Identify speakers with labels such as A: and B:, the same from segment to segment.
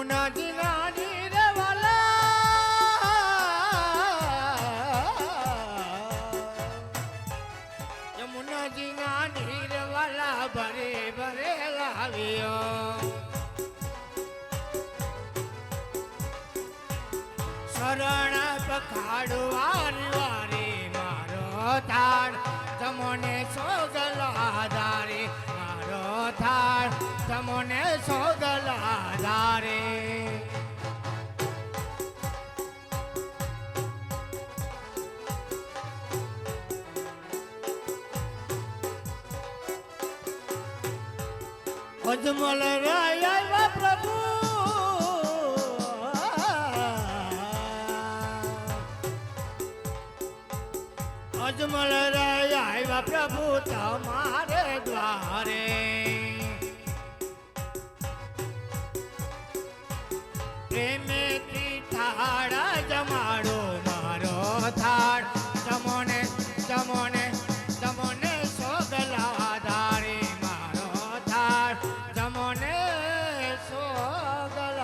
A: યમુનાજી નાની રે વાલા યમુનાજી નાની રે વાલા ભરે ભરે લાવ્યો શરણ પખાડવા વારે મારો થાળ તમોને સોગલાધારે મારો થાળ તમોને સોગલાધારે અજમલ રાયા પ્રભુ અજમલ રાયા પ્રભુ તમારે દ્વારે પ્રેમેથી થાળ જમાડો મારો થાળ તમોને તમોને તમોને સોગલાધારે મારો થાળ તમોને સોગલાધારે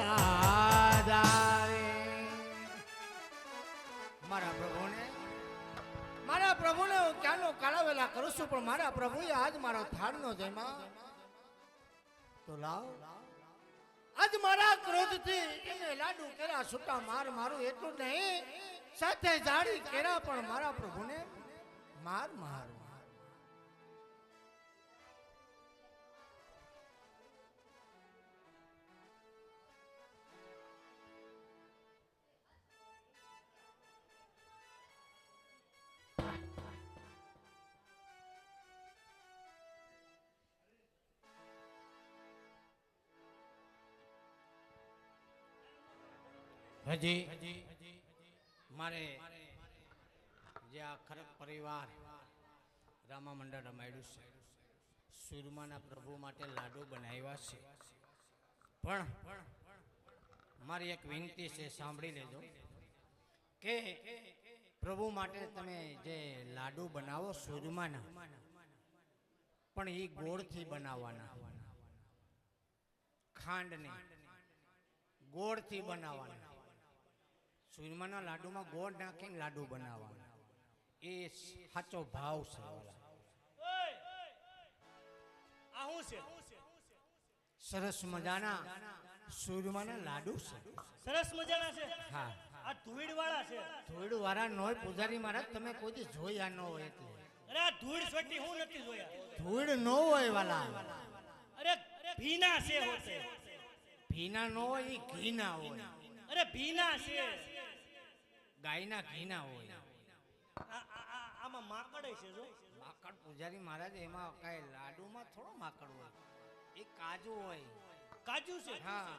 A: મારા પ્રભુને હું ક્યાંનો કાળાવેલા કરું છું પણ મારા પ્રભુએ આજ મારો થાળનો જમ્યા તો લાવ આજ મારા ક્રોધથી એને લાડુ કેરા છૂટા માર મારું એટલું નહીં સાથે જાડી કેરા પણ મારા પ્રભુને માર માર હજી મારે જે આ ખરક પરિવાર રામા મંડળ રમાડ્યું છે સુરમાના પ્રભુ માટે લાડુ બનાવ્યા છે પણ મારી એક વિનંતી છે સાંભળી લેજો કે પ્રભુ માટે તમે જે લાડુ બનાવો સુરમાના પણ એ ગોળથી બનાવવાના ખાંડને ગોળથી બનાવવાના સુરમાના લાડુમાં ગોળ નાખીને લાડુ બનાવવાના એ સાચો ભાવ છે સરસ મજાના સુરમાના લાડુ છે
B: સરસ મજાના છે
A: હા
B: આ ધૂળ વાળા છે
A: ધૂળ વાળા નો પૂજારી મહારાજ તમે કોઈ જોયા ન હોય એટલે
B: અરે આ ધૂળ સોટી હું નથી જોયા
A: ધૂળ ન હોય વાલા
B: અરે ભીના છે હોતે
A: ભીના નો હોય ઈ ઘીના હોય
B: અરે ભીના છે
A: ગાયના ઘીના હોય
B: આમાં માકડ છે જો
A: માકડ પૂજારી મહારાજ એમાં કઈ લાડુમાં થોડો માકડ હોય એ કાજુ હોય
B: કાજુ છે
A: હા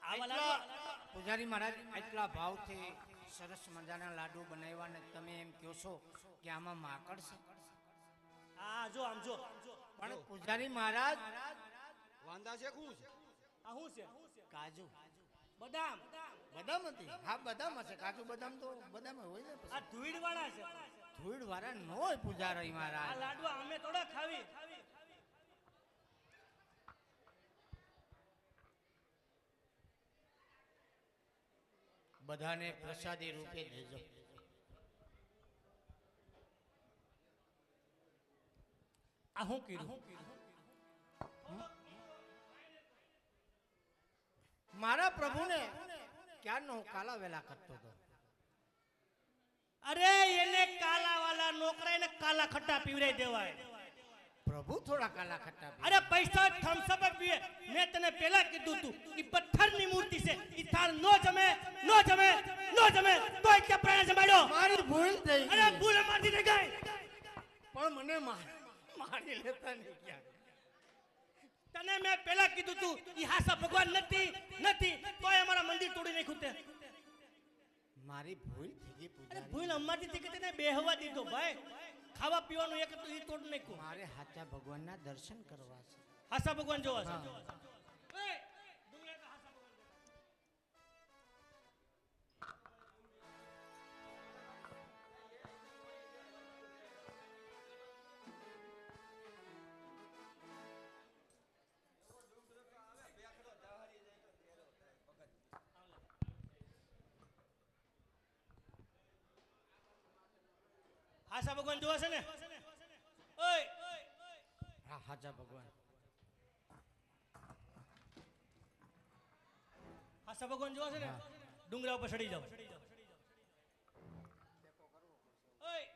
B: આવા
A: પૂજારી મહારાજ એટલા ભાવથી સરસ મજાના લાડુ બનાવ્યા ને તમે એમ કહો છો કે આમાં માકડ છે
B: આ જો આમ જો
A: પણ પૂજારી મહારાજ
C: વાંદા છે શું છે
B: આ શું છે
A: કાજુ
B: બદામ
A: બદામ હતી હા બદામ હશે કાજુ બદામ તો બદામ હોય ને
B: આ ધૂળ વાળા છે
A: ધૂળ વાળા ન હોય પૂજારી
B: આ
A: મહારાજ
B: લાડવા અમે થોડા ખાવી
A: બધાને પ્રસાદી રૂપે દેજો
B: આ હું કીધું
A: મારા પ્રભુને ક્યારનો હું કાલા વેલા કરતો હતો
B: અરે એને કાલા વાલા નોકરા એને કાલા ખટ્ટા પીવરાઈ દેવાય
A: પ્રભુ થોડા કાલા ખટ્ટા પીવે.
B: અરે પૈસા થમ્સ અપ પીવે મેં તને પહેલા કીધું તું ઈ પથ્થરની મૂર્તિ છે ઈ થાળ નો જમે નો જમે નો જમે તો એટલે પ્રાણ જમાડ્યો
A: મારી ભૂલ થઈ
B: અરે ભૂલ મારતી ન ગઈ
A: પણ મને મારી લેતા નહીં ક્યાં
B: તને મેં પહેલા કીધું તું ઈ હાસા ભગવાન નથી નથી તોય અમારા મંદિર તોડી નાખ્યું તે
A: મારી ભૂલ થઈ ગઈ
B: અરે
A: પૂજારી
B: ભૂલ અમારી થી કે તને બેહવા દીધો ભાઈ ખાવા પીવાનું એક તો ઈ તોડ નાખ્યું
A: મારે સાચા ભગવાનના દર્શન કરવા છે
B: હાસા ભગવાન જોવા છે આશા ભગવાન જોવા છે ને ઓય
A: હા હાજા ભગવાન
B: આશા ભગવાન જોવા છે ને ડુંગરા ઉપર ચડી જાઓ ઓય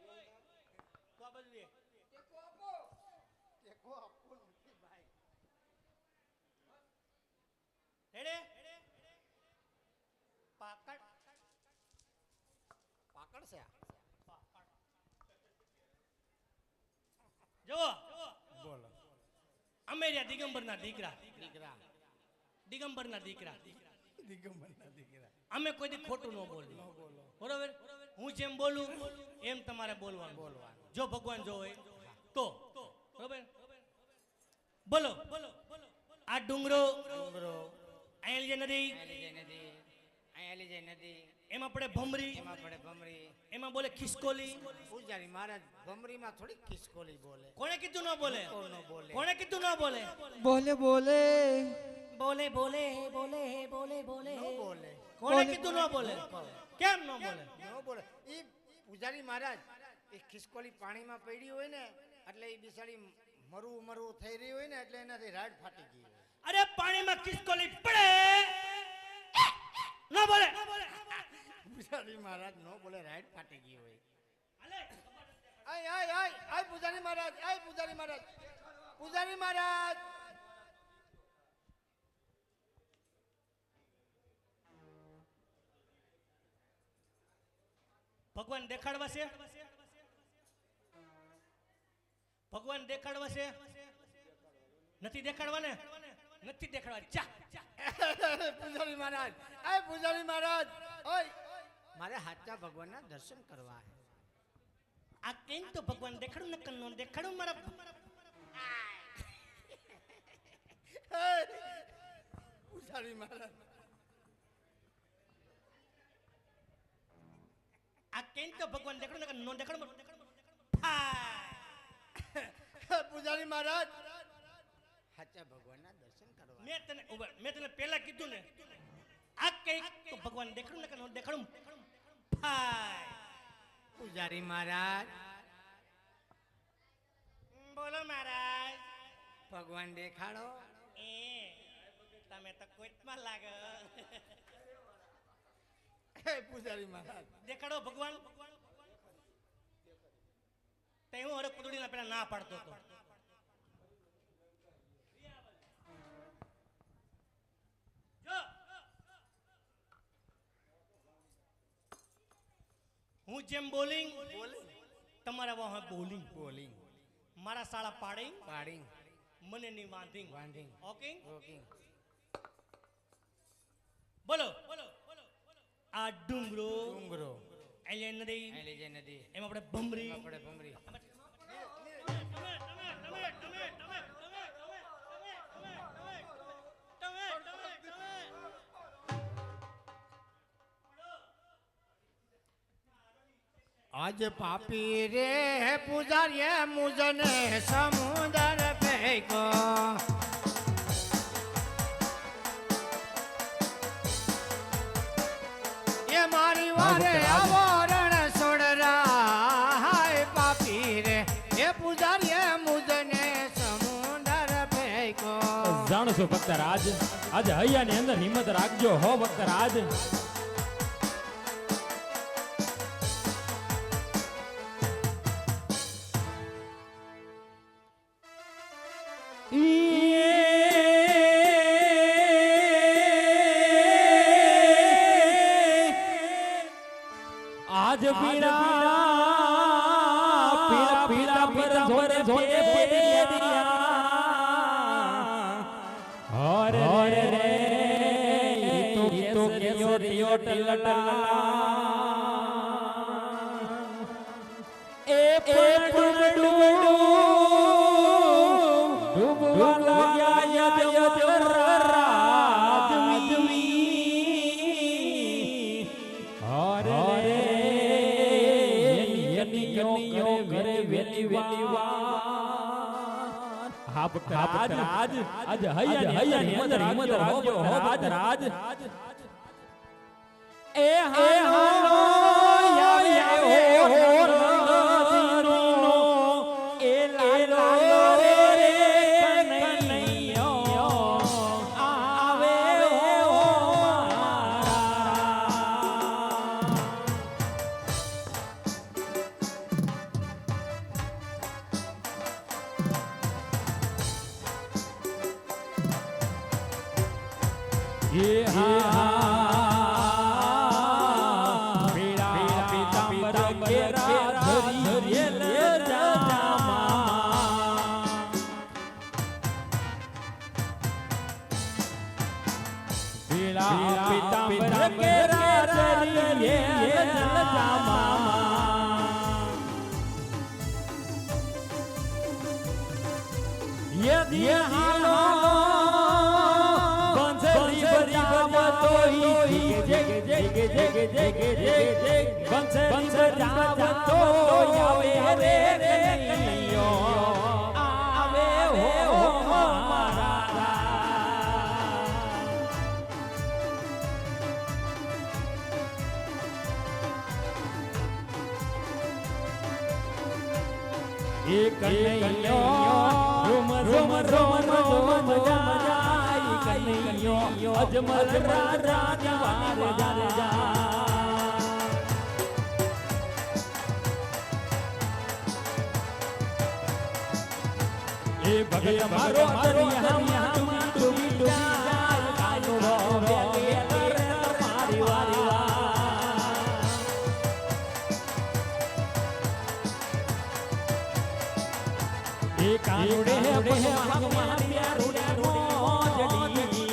B: તો આ બાજુ રે પાકડ
A: પાકડ છે આ.
B: જો
A: બોલો
B: અમે રહ્યા દિગંબરના દીકરા
A: દીકરા
B: દિગંબરના દીકરા
A: દિગંબરના દીકરા
B: અમે કોઈ દી ખોટું ન બોલીએ
A: ન બોલો
B: બરોબર હું જેમ બોલું એમ તમારે બોલવાનું
A: બોલવાનું
B: જો ભગવાન જો હોય તો બરોબર બોલો આ ડુંગરો
A: ડુંગરો
B: અહીંયા નદી
A: અહીંયા લીજે નદી
B: એમાં પડે ભમરી
A: એમાં પડે ભમરી
B: એમાં બોલે ખિસકોલી
A: પૂજારી મહારાજ ભમરીમાં થોડી ખિસકોલી બોલે
B: કોણે કીધું ન બોલે
A: કોણ ન બોલે
B: કોણે કીધું ન બોલે
D: બોલે બોલે
B: બોલે બોલે બોલે બોલે બોલે
A: ન બોલે
B: કોણે કીધું ન બોલે કેમ ન બોલે
A: ન બોલે ઈ પૂજારી મહારાજ એ ખિસકોલી પાણીમાં પડી હોય ને એટલે એ બિચારી મરવું થઈ રહી હોય ને એટલે એનાથી રાડ ફાટી ગઈ હોય.
B: અરે પાણીમાં ખિસકોલી પડે ન બોલે
A: પૂજારી મહારાજ ન બોલે રાડ ફાટી ગઈ હોય.
B: હાલે.
A: આય પૂજારી મહારાજ પૂજારી મહારાજ
B: ભગવાન દેખાડવા છે ભગવાન દેખાડવા છે નથી દેખાડવા ને નથી દેખાડવા ચા
A: પૂજારી મહારાજ ઓય મારે સાચા ભગવાનના દર્શન કરવા છે.
B: આ કેમ તો ભગવાન દેખાડું ને કન્નો દેખાડું મારા
A: પૂજારી મહારાજ
B: આ કેમ તો ભગવાન દેખાડું ને કન્નો દેખાડું
A: પૂજારી મહારાજ સાચા ભગવાનના દર્શન કરવા
B: મેં તને પહેલા કીધું ને આ કઈ તો ભગવાન દેખાડું ને કન્નો દેખાડું
A: પૂજારી મહારાજ
B: બોલો મહારાજ
A: ભગવાન દેખાડો
B: એ તમે તો કોઈટમાં લાગો
A: પૂજારી મહારાજ
B: દેખાડો ભગવાન તે હું હરે કુદડીના પેલા ના પાડતો હતો જો હું જેમ બોલિંગ તમારા વાહ બોલિંગ
A: બોલિંગ
B: મારા શાળા પાડિંગ
A: પાડિંગ
B: મને ની વાંધિંગ
A: વાંધિંગ
B: ઓકે
A: રોકિંગ
B: બોલો આ ડુંગરો
A: ડુંગરો
B: અહીંયા નદી
A: લીજે નદી
B: એમાં આપણે ભમરી
A: આપણે ભમરી આજ પાપી રે પૂજારીએ મુજને સમુદર ફેંકો એ મારી વારે આવરણ છોડરા હાય પાપી રે એ પૂજારીએ મુજને સમુદર ફેંકો
E: જાણો છો ભક્ત રાજ આજે હૈયાની અંદર હિંમત રાખજો હો ભક્ત રાજ આજ પીડા પીડા પીડા પર જોરે જોરે હરે હરે રે તો કેયો રિયો ટલટા એ પડડુ ડૂબવા લાગ્યા યદ રાજવી હરે રે યનિયો કરે વેલી વેલી હા ભક્ત રાજ આજ હૈયાની અંદર હિંમત રાખજો હો ભક્ત રાજ એ હાલો આવ્યો હો ये पीड़ा पीतांबर के धरी ले जामा पीड़ा पीतांबर के धरी ले जामा ये हालो बंसरी बजावतो ही जग जग जग जग जग बंसरी बजावतो आवे रे कन्हैयो आवे हो मारा एक कन्हैयो रोम रोम रोम रोम मजाई कन्हैयो अजमल राजा दीवार जा जा ए भगत मारो दरिया हम डूबी जाए कानो रो बेले मारी वारी वा ए कानुड़े भगवान प्यारुड़े मोजड़ी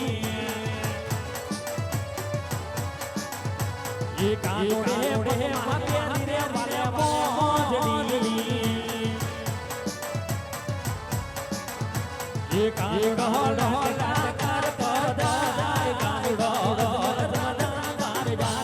E: ए कानुड़े भगवान प्यारुड़े मोजड़ी ए कानुड़ो ढोला कर पदा जाए कानुड़ो ढोला कर जाए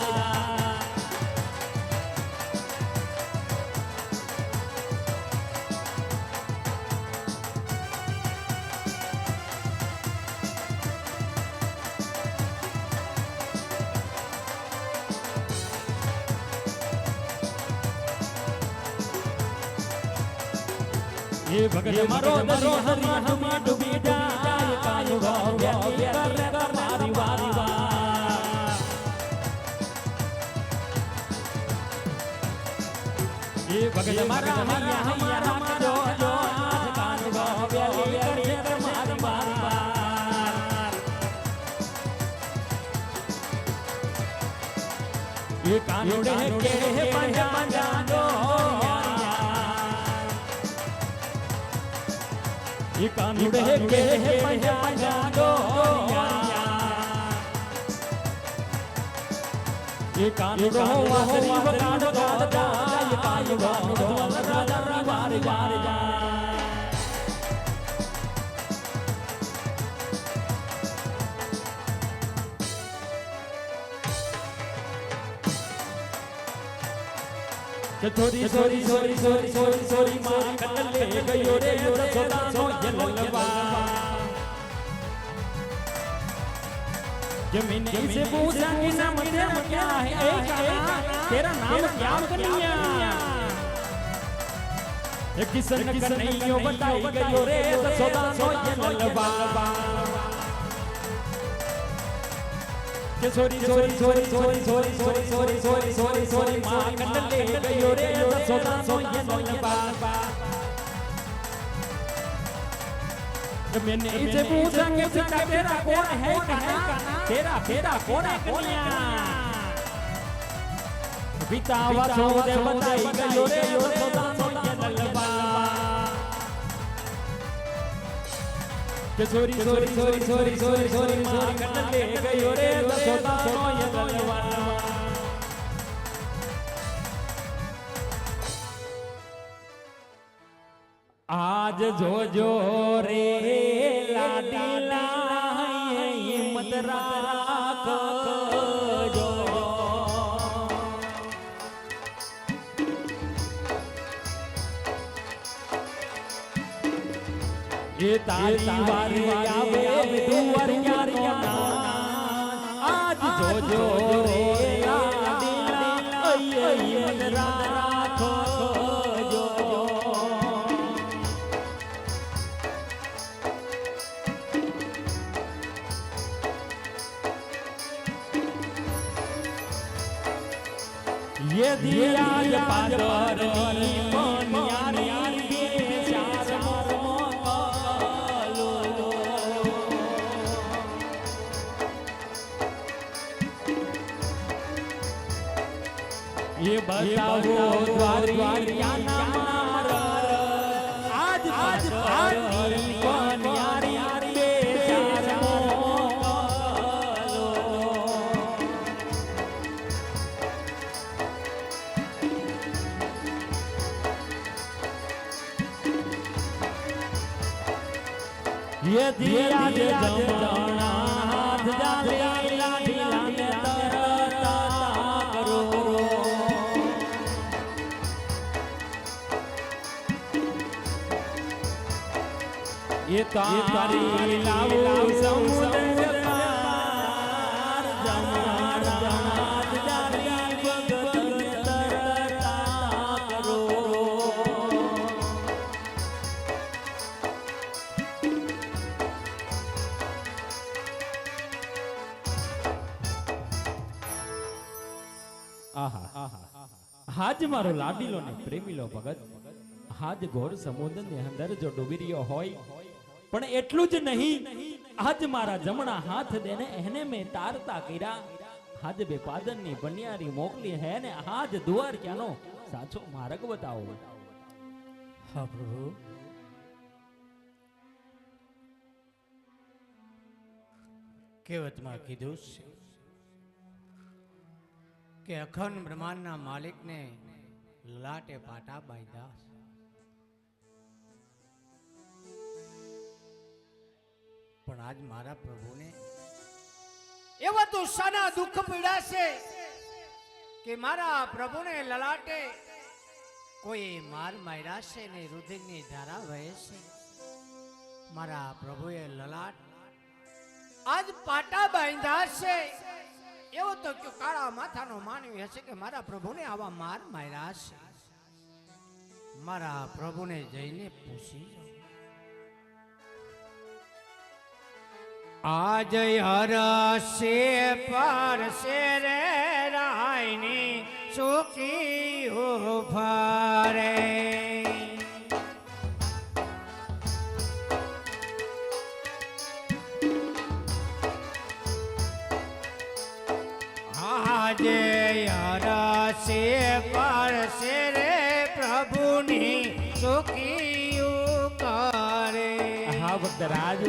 E: ये भगत मारो दरिया हम डूबी जाए कानु रो बेली कर मारी वारी वा ये भगत मारा हमारा जो जो आज कानु रो बेली कर मारी वारी वा ये कानु रे के पंजा दो ये कानुड़े के पंजा दो ये कानुड़ो वासरी बगाड़ दो ये कानुड़ो राजा वार वार जा छोरी छोरी छोरी छोरी छोरी छोरी माँ कटल ले गयो रे सोदा सो यलवा जमीन से पूछा कि नाम तेरा क्या है तेरा नाम क्या कन्हैया एक किसन कन्हैया बताई गयो रे सोदा सो यलवा छोरी छोरी छोरी छोरी छोरी छोरी छोरी छोरी छोरी छोरी माँ कटल ले गयो रे सोदा सो यलवा मैंने इसे पूछा कि पिता तेरा कौन है कहा तेरा बेटा कौन है कन्हैया पिता वासुदेव बताई गयो रे सोदा सो यलवा छोरी छोरी छोरी छोरी छोरी छोरी माँ कटल ले गयो रे सोदा सो यलवा आज जो जो रे लाडीला हिम्मत राख जो ये तारी वारी आवे दुआरिया ना आज जो जो रे लाडीला हिम्मत राख जो ये दिया ये पादरनी मोनियानी चार मोलो એ બતાવો દ્વારિયાના મારર આજ પારની પન્યારી બે ચાર મોકલો ये दिया दे जमना हाथ जाले लाडी लाने तरता करो ये तारी लावो समुद्र पार जमना हाथ जाले भगत तरता करो આહા હાજ મારો લાડીલો ને પ્રેમીલો ભગત હાજ ઘોર સમુદ્ર ની અંદર જો ડૂબી રહ્યો હોય પણ એટલું જ નહીં આજ મારા જમણા હાથ દેને એને મેં તારતા કર્યા હાજ બે પાદન ની બનિયારી મોકલી હે ને હાજ દુવાર ક્યાંનો સાચો માર્ગ બતાવો.
A: હા પ્રભુ, કહેવતમાં કીધું છે કે અખંડ બ્રહ્માંડના માલિકને લાટે પાટા બાંધ્યા. પણ આજ મારા પ્રભુને એવા તો શાના દુઃખ પીડા છે કે મારા પ્રભુને લલાટે કોઈ માર માર્યા છે ને રુધિરની ધારા વહે છે. મારા પ્રભુએ લલાટ આજ પાટા બાંધ્યા છે. એવો તો કે કાળા માથાનો માનવી હશે કે મારા પ્રભુને આવા માર માર્યા છે. મારા પ્રભુને જઈને પૂછી આજ હરશે પરશે રે રાયની સુખી ઉભરે. આજે હરશે પરશે રે પ્રભુની સુખી કરે.
E: હા ભક્ત રાજ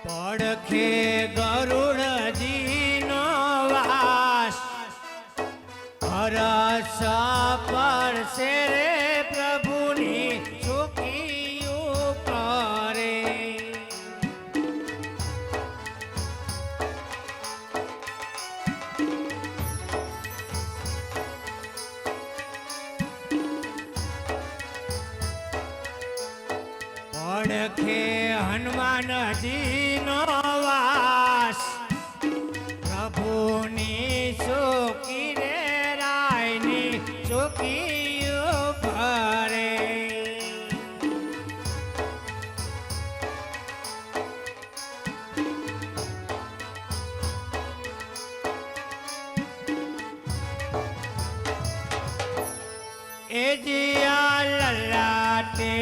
A: પડખે ગરુડજીનો વાસ હરસ પરશે રે પ્રભુની સુખી કરે. પડખે હનુમાનજીનો વાસ પ્રભુની સુખી રે રાયની સુખી ભરે. એ જીયા લલાટે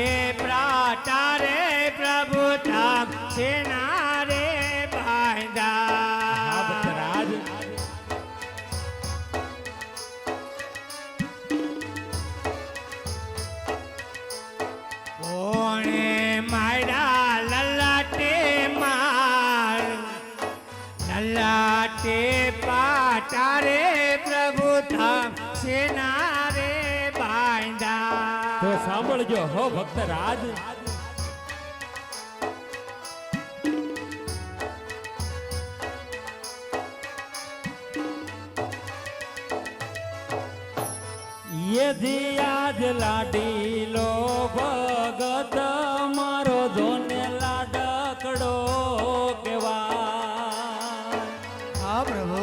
A: પ્રાટા રે પ્રભુ તાપ સેના રે બાંધા.
E: હા ભક્ત રાજ
A: કોણે માર્યા લલાટે માર લલાટે પાટા રે પ્રભુ તાપ સેના રે બાંધા.
E: તો સાંભળજો હો ભક્ત રાજ યદી આજ લાડીલો ભગત મારો જોને લાડકડો કેવા.
A: હા પ્રભુ,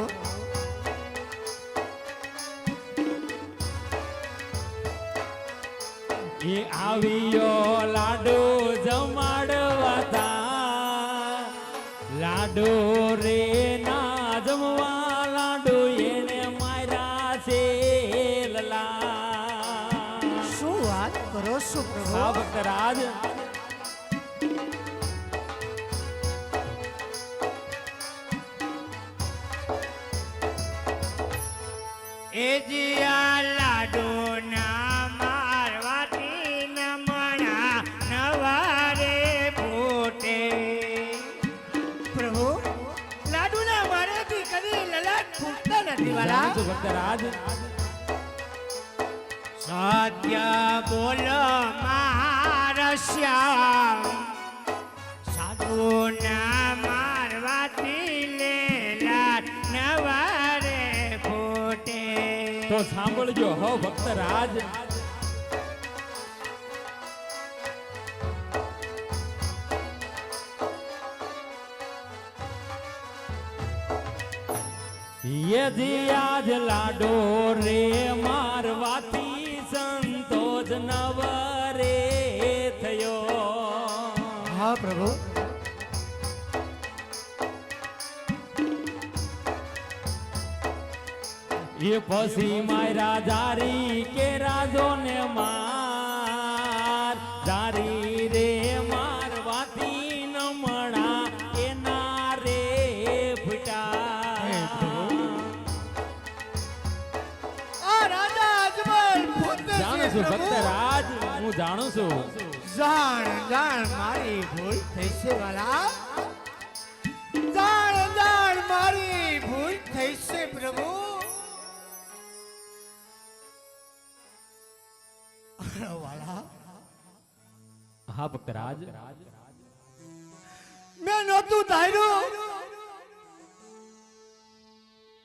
E: એ આવ્યો લાડુ જમાડવા લાડુ રે ના જમવા લાડુ એને માર્યા છે લલા.
A: શું વાત કરો છો પ્રભુ?
E: હા ભક્ત રાજ
A: એ જીયા લાડુ ના મારવાથી નમણા નવારે ફૂટે. પ્રભુ લાડુ ના મારેથી કદી લલાટ ફૂટતા નથી વાલા.
E: જાણું છું ભક્તરાજ.
A: સત્ય બોલો મારા શ્યામ, સાધુ ના મારવાથી લેલાટ નવારે ફૂટે.
E: તો સાંભળજો હો ભક્તરાજ. યજી આજ લાડો રે મારવાથી સંતોષ નવરે થયો.
A: હા પ્રભુ.
E: એ પછી મારા જારી કે રાજો ને માર જારી રે મારવાથી નમણા એના રે ફૂટા.
A: આ રાજા અજમલ પોતે
E: જાણું છું ભક્તરાજ, હું જાણું છું.
A: જાણ જાણ મારી ભૂલ થઈ છે વાલા. જાણ જાણ મારી ભૂલ થઈ છે પ્રભુ. વાલા
E: હા ભક્તરાજ.
A: મેં નહોતું ધાર્યું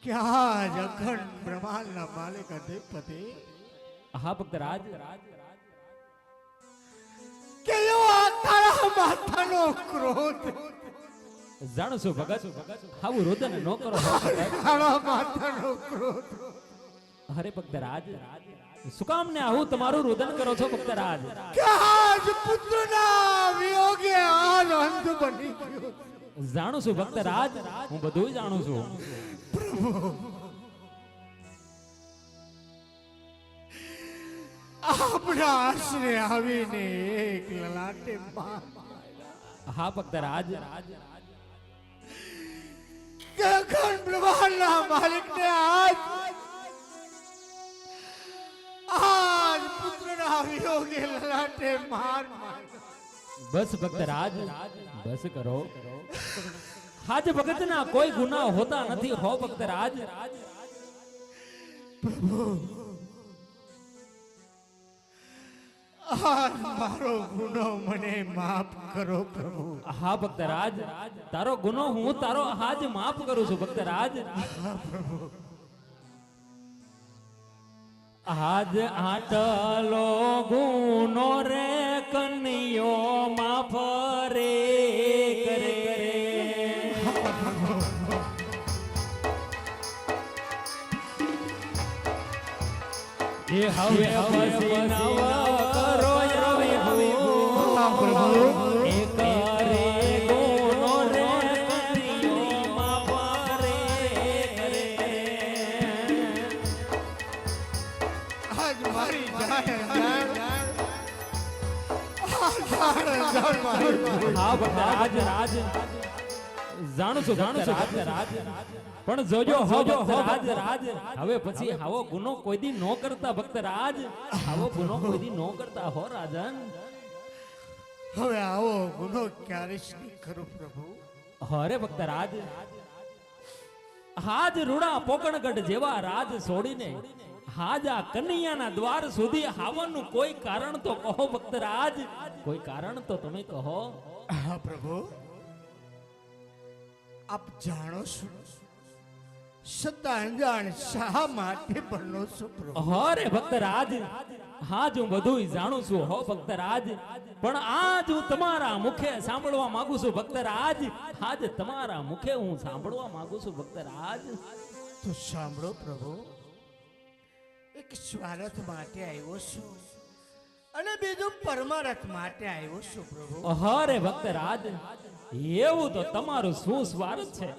A: કે આ અખંડ બ્રહ્માંડના માલિક અધિપતિ
E: હા ભક્તરાજ.
A: કે એવો આ તારા માથાનો ક્રોધ,
E: જાણું છું ભગત. આવું રોદન ન કરો હો ભગત.
A: તારા માથાનો ક્રોધ.
E: અરે ભક્તરાજ, શું કામ ને આવું તમારું રોદન કરો છો ભક્તરાજ?
A: કે આજ પુત્રના વિયોગે આજ અંત બની ગયો.
E: જાણું છું ભક્તરાજ, હું બધું જાણું છું.
A: આપણા આશરે આવીને એક લલાટે માં
E: હા ભક્તરાજ.
A: કે અખંડ બ્રહ્માંડના માલિકને આજ પુત્રના વિયોગે લલાટે માર માર્યો.
E: બસ ભક્તરાજ, બસ કરો. હાજ ભગતના કોઈ ગુના હોતા નથી હો ભક્તરાજ.
A: આજ મારો ગુનો મને માફ કરો પ્રભુ.
E: હા ભક્તરાજ, તારો ગુનો હું તારો હાજ માફ કરું છું ભક્તરાજ. આજ આટલો ગુનો રે કન્યો માફ રે કરે. એ હવે પછી નવ કરો રવિ
A: પ્રભુ.
E: એ કરે ગુનો રે કન્યો માફ રે કરે.
A: આજ મારી જાણ મારી
E: હા ભક્તરાજ. જાણું છું ભક્તરાજ. પણ જોજો હો ભક્તરાજ, હવે પછી આવો ગુનો કોઈ દી નો કરતા ભક્તરાજ. આવો ગુનો કોઈ દી નો કરતા હો રાજન.
A: હવે આવો ગુનો ક્યારે નહીં કરું પ્રભુ.
E: હરે ભક્તરાજ, હાજ રૂડા પોકણગઢ જેવા રાજ છોડીને હાજ આ કનૈયાના દ્વાર સુધી આવવાનું કોઈ કારણ તો કહો ભક્તરાજ. કોઈ કારણ તો તમે કહો.
A: હા પ્રભુ. આપ જાણો છો સત્તા અંજાણ શા માટે બનો છો પ્રભુ.
E: હરે ભક્તરાજ, હાજ હું બધું જાણું છું હો ભક્તરાજ. પણ આજ હું તમારા મુખે સાંભળવા માંગુ છું ભક્તરાજ. આજ તમારા મુખે હું સાંભળવા માંગુ છું ભક્તરાજ.
A: તો સાંભળો પ્રભુ. એક સ્વાર્થ માટે આવ્યો છું અને બીજું પરમાર્થ માટે આવ્યો છું પ્રભુ.
E: હરે ભક્તરાજ, એવું તો તમારું શું સ્વાર્થ છે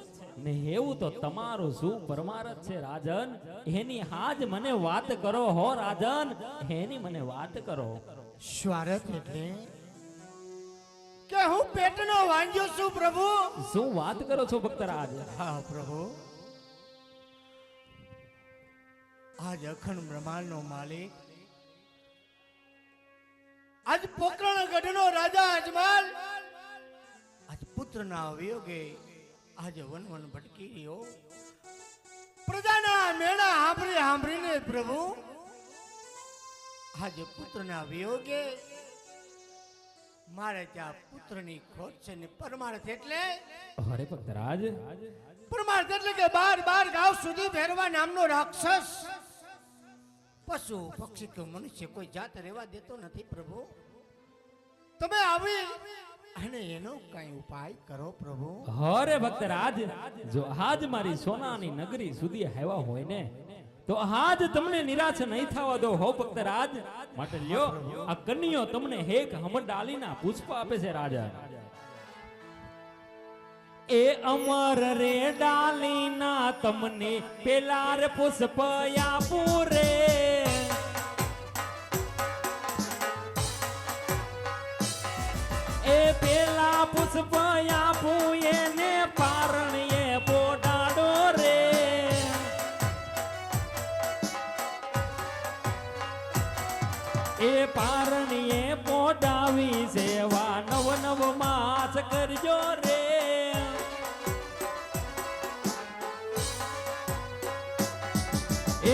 E: ને એવું તો તમારું શું પરમાર્થ છે રાજન. એની હાજ મને વાત કરો હો રાજન, એની મને વાત કરો.
A: સ્વાર્થ એટલે કે હું પેટનો વાંજ્યો છું પ્રભુ.
E: શું વાત કરો છો ભક્તરાજ?
A: હા પ્રભુ. આજ અખંડ બ્રહ્માંડનો માલિક, આજ પોકરણ ગઢનો રાજા અજમાલ, આજ પુત્રના વિયોગે આજે વન વન ભટકી રહ્યો, પ્રજાના મેળા સાંભળીને પ્રભુ આજે પુત્રના વિયોગે મારે ત્યાં પુત્રની ખોટ છે ને પરમાર્થ એટલે
E: અરે ભક્તરાજ,
A: પરમાર્થ એટલે કે બાર ગાંવ સુધી ફેરવા નામનો રાક્ષસ પશુ પક્ષી કે મનુષ્ય કોઈ જાત રહેવા દેતો નથી પ્રભુ. તમે આવી અને એનો કઈ ઉપાય કરો પ્રભુ.
E: અરે ભક્તરાજ, જો આજ મારી સોનાની નગરી સુધી આવ્યા હોય ને તો આજ તમને નિરાશ નહીં થવા દો હો ભક્તરાજ. માટે લ્યો આ કન્યો તમને હેક હમડાલીના પુષ્પ આપે છે રાજા. એ અમર રે ડાલીના તમને પેલા રે પુષ્પ આપું રે. એ પેલા પુષ્પ આપું એને પારણીએ બોડાડો રે. એ પારણીએ પોડાવી સેવા નવ નવ માસ કરજો રે.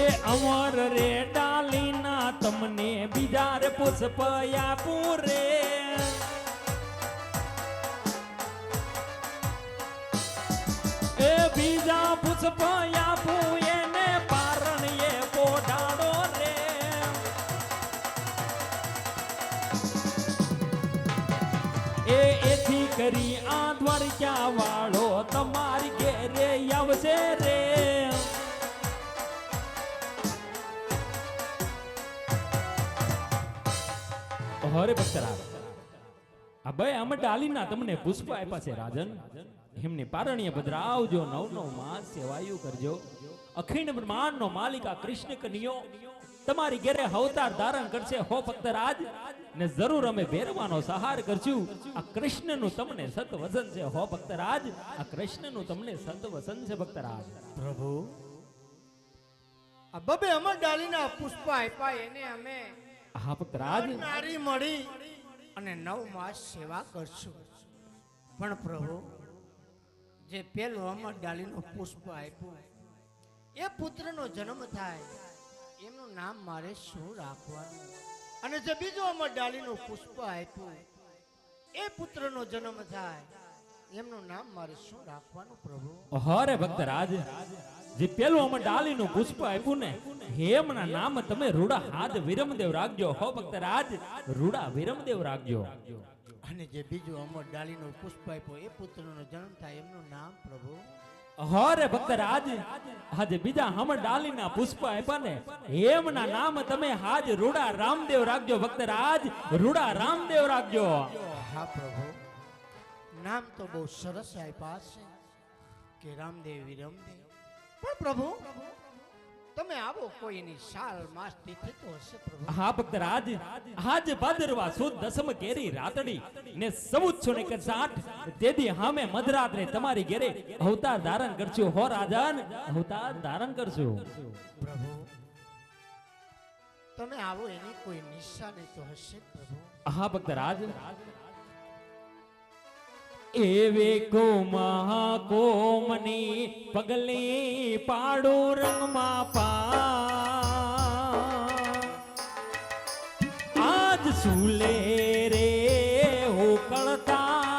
E: એ અમર રે ડાલીના તમને બીજા રે પુષ્પ આપું રે. એ બીજા પુષ્પ આપું એને પારણીએ પોડાડો રે. એ એથી કરી આ દ્વારકા વાળો તમારી ઘેરે આવશે રે. હરે ભક્તરાજ, આ બે અમે ડાલીના તમને પુષ્પ આપ્યા છે રાજન. એમની પારણીય ભદ્રાવજો, નવ નવ માસ સેવાયું કરજો. અખિંડ બ્રહ્માંડનો માલિક આ કૃષ્ણ કન્યો તમારી ઘેરે અવતાર ધારણ કરશે હો ભક્તરાજ. ને જરૂર અમે ભેરવાનો સહાર કરશું. આ કૃષ્ણનું તમને સત વસન છે હો ભક્તરાજ. આ કૃષ્ણનું તમને સત વસન છે ભક્તરાજ.
A: પ્રભુ આ બબે અમર ડાલીના પુષ્પ આપ્યા એને અમે
E: હા ભક્તરાજ,
A: નારી મળી અને 9 માસ સેવા કરશું. પણ પ્રભુ જે પેલું અમર ડાલીનું પુષ્પ આપ્યું એ પુત્રનો જન્મ થાય એમનું નામ મારે શું રાખવાનું? અને જે બીજું અમર ડાલીનું પુષ્પ આપ્યું એ પુત્રનો જન્મ થાય એમનું નામ મારે શું રાખવાનું પ્રભુ?
E: હરે ભક્તરાજ, જે પેલું અમે ડાલીનું પુષ્પ આપ્યું ને હેમના નામ તમે રૂડા હાથ વિરમદેવ રાખજો હો ભક્તરાજ. રૂડા વિરમદેવ રાખજો.
A: અને જે બીજું અમર ડાલીનું પુષ્પ આપ્યું એ પુત્રનો જન્મ થાય એમનું નામ પ્રભુ?
E: હરે ભક્તરાજ, આજે બીજા હમર ડાલીના પુષ્પ આપ્યા ને હેમના નામ તમે હાજ રૂડા રામદેવ રાખજો ભક્તરાજ. રૂડા રામદેવ રાખજો.
A: હા પ્રભુ, નામ તો બહુ સરસ આપ્યા છે કે રામદેવ વિરમદેવ. પણ પ્રભુ તમે આવો કોઈની સાલ માસ તિથિ તો હશે પ્રભુ?
E: હા ભક્તરાજ, આજ ભાદરવા સુદ દસમ કેરી રાતડી ને 1461 તેથી હામે મધરાત્રે તમારી ઘેરે અવતાર ધારણ કરશું હો રાજન. અવતાર ધારણ કરશું.
A: પ્રભુ તમે આવો એની કોઈ નિશાની તો હશે પ્રભુ?
E: હા ભક્તરાજ, એવે કોમની પગલી પાડો રંગમાં આજ સુલે રે હોકળતા